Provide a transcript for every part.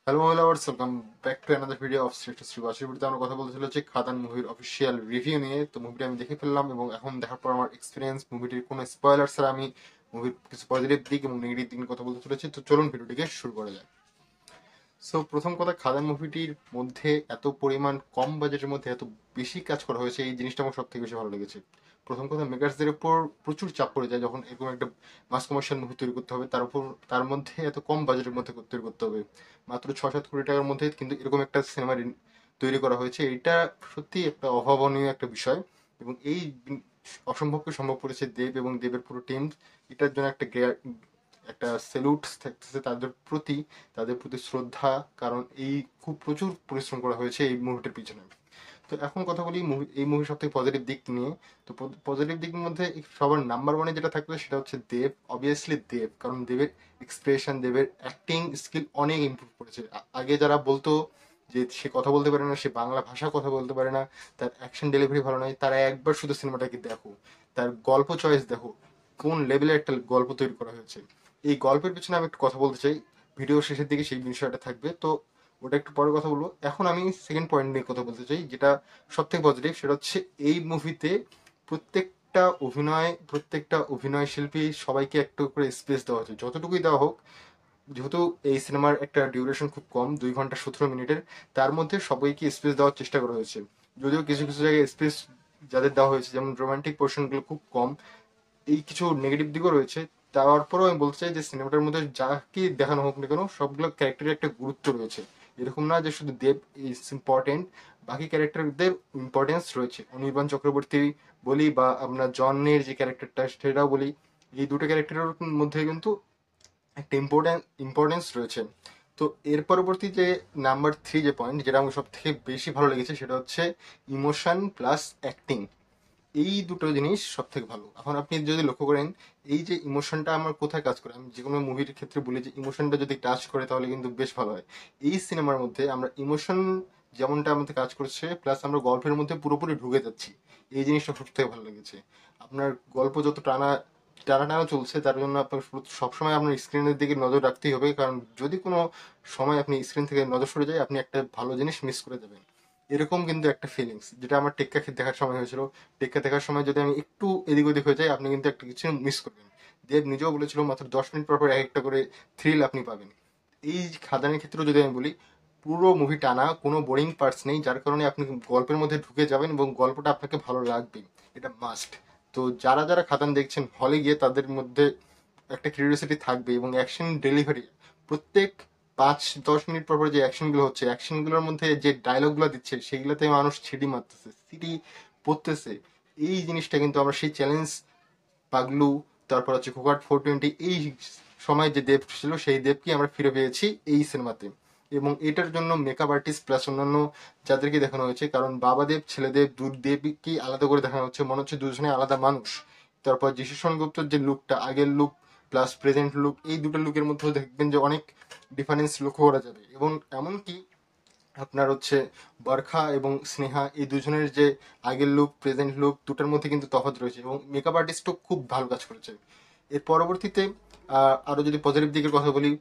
Hello lovers, welcome back to another video of শ্রেষ্ঠ শ্রী বাসির ভিডিওতে আমরা কথা বলতে চলেছি খাদান মুভির অফিসিয়াল রিভিউ নিয়ে। তো মুভিটা আমি দেখে ফেললাম এবং এখন দেখার পর আমার এক্সপিরিয়েন্স, মুভিটির কোনো স্পয়লার ছাড়া আমি মুভির কিছু পজিটিভ দিক এবং নেগেটিভ দিক নিয়ে কথা বলতে চলেছি। তো চলুন ভিডিওটিকে শুরু করা যায়। সো প্রথম কথা, খাদান মুভিটির মধ্যে এত পরিমাণ কম বাজেটের মধ্যে এত বেশি কাজ করা হয়েছে, এই জিনিসটা আমার সব থেকে বেশি ভালো লেগেছে। প্রথম কথা, মেকার্সদের উপর প্রচুর চাপ পড়ে যায় যখন এরকম একটা মাস কমার্শিয়াল মুভি তৈরি করতে হবে, তার উপর তার মধ্যে এত কম বাজেটের মধ্যে তৈরি করতে হবে। মাত্র 6-7 কোটি টাকার মধ্যে কিন্তু এরকম একটা সিনেমা তৈরি করা হয়েছে, এটা সত্যি একটা অভাবনীয় একটা বিষয়। এবং এই অসম্ভবকে সম্ভব করেছে দেব এবং দেবের পুরো টিম। এটার জন্য একটা স্যালুট থাকতেছে তাদের প্রতি শ্রদ্ধা, কারণ এই খুব প্রচুর পরিশ্রম করা হয়েছে এই মুভিটার পিছনে। তো এখন কথা বলি এই মুভির সব থেকে পজিটিভ দিক নিয়ে। তো পজিটিভ দিকের মধ্যে সবার নাম্বার ওয়ানে যেটা থাকবে সেটা হচ্ছে দেব। অবভিয়াসলি দেব, কারণ দেবের এক্সপ্রেশন, দেবের অ্যাক্টিং স্কিল অনেক ইমপ্রুভ করেছে। আগে যারা বলতো যে সে কথা বলতে পারে না, সে বাংলা ভাষা কথা বলতে পারে না, তার অ্যাকশন ডেলিভারি ভালো নয়, তারা একবার শুধু সিনেমাটাকে দেখো, তার গল্প চয়েস দেখো, কোন লেভেলের একটা গল্প তৈরি করা হয়েছে। এই গল্পের পিছনে আমি একটু কথা বলতে চাই, ভিডিও শেষের দিকে সেই বিষয়টা থাকবে, তো ওটা একটু পরে কথা বলবো। এখন আমি সেকেন্ড পয়েন্ট নিয়ে কথা বলতে চাই, যেটা সব থেকে পজিটিভ, সেটা হচ্ছে এই মুভিতে প্রত্যেকটা অভিনয় শিল্পী সবাইকে একটু করে স্পেস দেওয়া হয়েছে, যতটুকুই দেওয়া হোক। যেহেতু এই সিনেমার একটা ডিউরেশন খুব কম, 2 ঘন্টা 17 মিনিটের, তার মধ্যে সবাইকে স্পেস দেওয়ার চেষ্টা করা হয়েছে। যদিও কিছু কিছু জায়গায় স্পেস যাদের দেওয়া হয়েছে, যেমন রোমান্টিক পোর্শনগুলো খুব কম, এই কিছু নেগেটিভ দিকও রয়েছে। তারপরেও আমি বলতে চাই যে সিনেমাটার মধ্যে যাকে দেখানো হোক না কেন, সবগুলো ক্যারেক্টারের একটা গুরুত্ব রয়েছে। এরকম না যে শুধু দেব ইজ ইম্পর্টেন্ট, বাকি ক্যারেক্টারদের ইম্পর্টেন্স রয়েছে। অনির্বাণ চক্রবর্তী বলি বা আমরা জনের যে ক্যারেক্টারটা সেটাও বলি, এই দুটো ক্যারেক্টারের মধ্যে কিন্তু একটা ইম্পর্টেন্স রয়েছে। তো এর পরবর্তী যে নাম্বার 3 যে পয়েন্ট, যেটা আমার সব থেকে বেশি ভালো লেগেছে, সেটা হচ্ছে ইমোশন প্লাস অ্যাক্টিং। এই দুটো জিনিস সব থেকে ভালো। এখন আপনি যদি লক্ষ্য করেন, এই যে ইমোশনটা আমার কোথায় কাজ করে, আমি যে কোনো মুভির ক্ষেত্রে বলি যে ইমোশনটা যদি টাচ করে তাহলে কিন্তু বেশ ভালো হয়। এই সিনেমার মধ্যে আমরা ইমোশন যেমনটা আমাদের কাজ করছে, প্লাস আমরা গল্পের মধ্যে পুরোপুরি ঢুকে যাচ্ছি, এই জিনিসটা সব থেকে ভালো লেগেছে। আপনার গল্প যত টানা টানা টানা চলছে, তার জন্য আপনার সবসময় আপনার স্ক্রিনের দিকে নজর রাখতেই হবে, কারণ যদি কোনো সময় আপনি স্ক্রিন থেকে নজর সরে যায়, আপনি একটা ভালো জিনিস মিস করে যাবেন। এরকম কিন্তু একটা ফিলিংস যেটা আমার টেক্কা দেখার সময় হয়েছিল। টেক্কা দেখার সময় যদি আমি একটু এদিক ওদিক হয়ে যাই, আপনি কিন্তু একটা কিছু মিস করবেন। দেব নিজেও বলেছিল মাত্র 10 মিনিট পর পর এক একটা করে থ্রিল আপনি পাবেন। এই খাদানের ক্ষেত্রেও যদি আমি বলি, পুরো মুভি টানা, কোনো বোরিং পার্টস নেই, যার কারণে আপনি গল্পের মধ্যে ঢুকে যাবেন এবং গল্পটা আপনাকে ভালো লাগবে, এটা মাস্ট। তো যারা যারা খাদান দেখছেন হলে গিয়ে, তাদের মধ্যে একটা কিউরিওসিটি থাকবে। এবং অ্যাকশন ডেলিভারি, প্রত্যেক 5-10 মিনিট পর পর যে অ্যাকশনগুলো হচ্ছে, অ্যাকশনগুলোর মধ্যে যে ডায়লগগুলো দিচ্ছে, সেগুলোতে মানুষ ছিটি মারতেছে, সিটি পড়তেছে। এই জিনিসটা কিন্তু আমরা সেই চ্যালেঞ্জ, পাগলু, তারপর হচ্ছে কোকাট 420, এই সময় যে দেব ছিল সেই দেবকে আমরা ফিরে পেয়েছি এই সিনেমাতে। এবং এটার জন্য মেকআপ আর্টিস্ট প্লাস অন্যান্য যাদেরকে দেখানো হয়েছে, কারণ বাবাদেব ছেলেদেব দেবকে আলাদা করে দেখানো হচ্ছে, মনে হচ্ছে দুজনে আলাদা মানুষ। তারপর যিশু সেনগুপ্তর যে লুকটা, আগের লুক প্লাস প্রেজেন্ট লুক, এই দুটো লুকের মধ্যেও দেখবেন যে অনেক ডিফারেন্স লক্ষ্য করা যাবে। এবং এমনকি আপনার হচ্ছে বরখা এবং স্নেহা, এই দুজনের যে আগের লুক প্রেজেন্ট লুক দুটার মধ্যে কিন্তু তফাৎ রয়েছে, এবং মেকআপ আর্টিস্টও খুব ভালো কাজ করেছে। এর পরবর্তীতে আরো যদি পজিটিভ দিকের কথা বলি,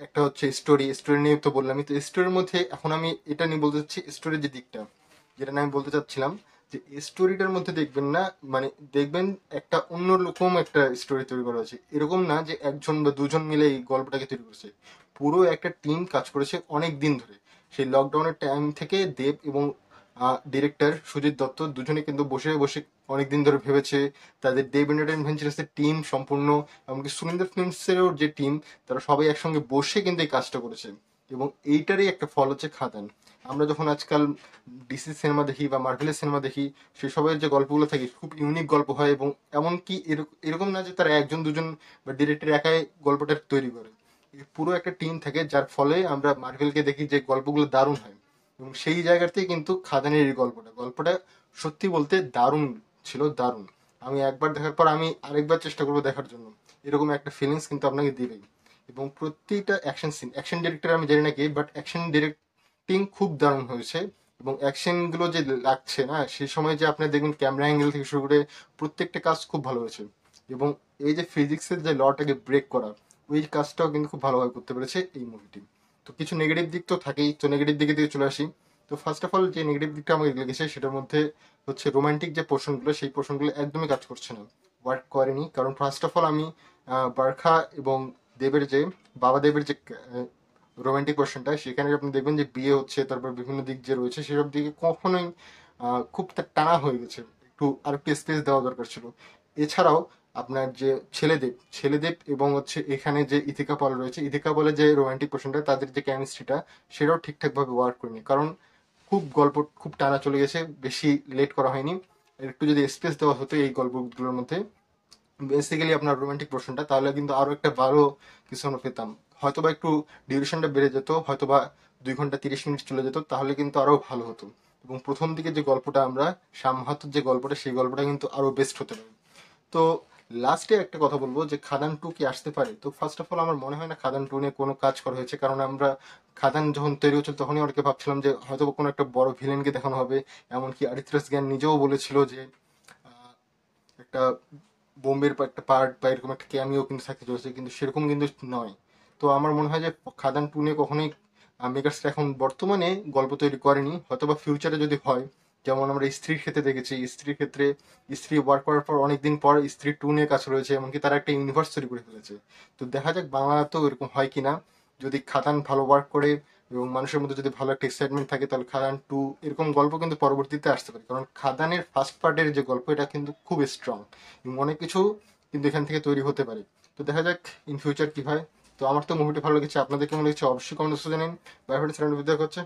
একটা হচ্ছে স্টোরি নিয়ে তো বললামই। তো স্টোরির মধ্যে এখন আমি এটা নিয়ে বলতে চাচ্ছি, স্টোরির যে দিকটা যেটা নিয়ে আমি বলতে চাচ্ছিলাম, যে স্টোরিটার মধ্যে দেখবেন না, মানে দেখবেন একটা অন্যরকম একটা স্টোরি তৈরি করা হয়েছে। এরকম না যে একজন বা দুজন মিলে এই গল্পটাকে তৈরি করেছে, পুরো একটা টিম কাজ করেছে অনেক দিন ধরে। সেই লকডাউনের টাইম থেকে দেব এবং ডিরেক্টর সুজিত দত্ত দুজনে কিন্তু বসে বসে অনেকদিন ধরে ভেবেছে। তাদের দেব এন্টারটেইনমেন্ট ভেঞ্চার্সের টিম সম্পূর্ণ, এমনকি সুনিন্দর ফিল্মসেরও যে টিম, তারা সবাই একসঙ্গে বসে কিন্তু এই কাজটা করেছে। এবং এইটারই একটা ফল হচ্ছে খাদান। আমরা যখন আজকাল ডিসি সিনেমা দেখি বা মার্ভেলের সিনেমা দেখি, সেসবের যে গল্পগুলো থাকে খুব ইউনিক গল্প হয়। এবং এমনকি এরকম না যে তারা একজন দুজন বা ডিরেক্টর একাই গল্পটা তৈরি করে, পুরো একটা টিম থাকে, যার ফলে আমরা মার্ভেলকে দেখি যে গল্পগুলো দারুণ হয়। এবং সেই জায়গাতেই কিন্তু খাদানের এই গল্পটা সত্যি বলতে দারুণ ছিল, দারুণ। আমি একবার দেখার পর আমি আরেকবার চেষ্টা করবো দেখার জন্য, এরকম একটা ফিলিংস কিন্তু আপনাকে দিবেই। এবং প্রতিটা অ্যাকশন ডিরেক্টর আমি জানি না কি, বাট অ্যাকশন ডিরেক্টিং খুব দারুণ হয়েছে। এবং অ্যাকশনগুলো যে লাগছে না, সেই সময় যে আপনি দেখবেন ক্যামেরা অ্যাঙ্গেল থেকে শুরু করে প্রত্যেকটা কাজ খুব ভালো হয়েছে। এবং এই যে ফিজিক্সের যে লটাকে ব্রেক করা, ওই কাজটাও কিন্তু খুব ভালোভাবে করতে পেরেছে এই মুভিটি। তো কিছু নেগেটিভ দিক তো থাকেই, তো নেগেটিভ দিকে দিয়ে চলে আসি। তো ফার্স্ট অফ অল যে নেগেটিভ দিকটা আমাকে লেগেছে সেটার মধ্যে হচ্ছে রোমান্টিক যে পোর্শনগুলো, সেই পোর্শনগুলো একদমই কাজ করছে না, ওয়ার্ক করেনি। কারণ ফার্স্ট অফ অল আমি বারখা এবং দেবের যে বাবা দেবের যে রোমান্টিক পোর্শনটা, সেখানে আপনি দেখবেন যে বিয়ে হচ্ছে, তারপর বিভিন্ন দিক যে রয়েছে সেসব দিকে কখনোই খুব টানা হয়ে গেছে, একটু আর একটু স্পেস দেওয়া দরকার ছিল। এছাড়াও আপনার যে ছেলেদেব ছেলেদেব এবং হচ্ছে এখানে যে ইথিকা পল রয়েছে, ইথিকা পলে যে রোমান্টিক পোর্শনটা, তাদের যে কেমিস্ট্রিটা, সেটাও ঠিকঠাকভাবে ওয়ার্ক করেনি। কারণ গল্প খুব টানা চলে গেছে, বেশি লেট করা হয়নি। একটু যদি স্পেস দেওয়া হতো এই গল্পগুলোর মধ্যে, বেসিক্যালি আপনার রোমান্টিক পোর্শনটা, তাহলে কিন্তু আরো একটা ভালো কিছু আমরা পেতাম। হয়তোবা একটু ডিউরেশনটা বেড়ে যেত, হয়তোবা 2 ঘন্টা 30 মিনিট চলে যেত, তাহলে কিন্তু আরো ভালো হতো। এবং প্রথম দিকে যে গল্পটা আমরা শ্যাম মাহাতোর যে গল্পটা, সেই গল্পটা কিন্তু আরো বেস্ট হতে পারে। তো লাস্টে একটা কথা বলবো যে খাদান 2 কি আসতে পারে। তো ফার্স্ট অফ অল আমার মনে হয় না খাদান 2 নিয়ে কোনো কাজ করা হয়েছে, কারণ আমরা খাদান যখন তৈরি হচ্ছিল তখনই অনেকে ভাবছিলাম যে হয়তো কোনো একটা বড় ভিলেনকে দেখানো হবে। এমনকি আরিত্রাস জ্ঞান নিজেও বলেছিল যে আহ, একটা বোম্বের একটা পার্ট বা এরকম একটা ক্যামিও কিন্তু থাকতে চলেছে, কিন্তু সেরকম কিন্তু নয়। তো আমার মনে হয় যে খাদান 2 নিয়ে কখনোই মেকার্সরা এখন বর্তমানে গল্প তৈরি করেনি, হয়তোবা ফিউচারে যদি হয়। যেমন আমরা স্ত্রীর ক্ষেত্রে দেখেছি, স্ত্রীর ক্ষেত্রে স্ত্রী ওয়ার্ক করার পর অনেকদিন পর স্ত্রী 2 নিয়ে কাজ রয়েছে, এমনকি তারা একটা ইউনিভার্স তৈরি করে ফেলেছে। তো দেখা যাক বাংলাতেও এরকম হয় কিনা। যদি খাদান ভালো ওয়ার্ক করে এবং মানুষের মধ্যে যদি ভালো একটা এক্সাইটমেন্ট থাকে, তাহলে খাদান 2 এরকম গল্প কিন্তু পরবর্তীতে আসতে পারে। কারণ খাদানের ফার্স্ট পার্টের যে গল্প, এটা কিন্তু খুব স্ট্রং এবং অনেক কিছু কিন্তু এখান থেকে তৈরি হতে পারে। তো দেখা যাক ইন ফিউচার কি হয়। তো আমার তো মুভিটা ভালো লেগেছে, আপনাদের কেমন লেগেছে অবশ্যই কমেন্ট বক্সে জানেন। বাই ফ্রেন্ডস, দেখা হচ্ছে।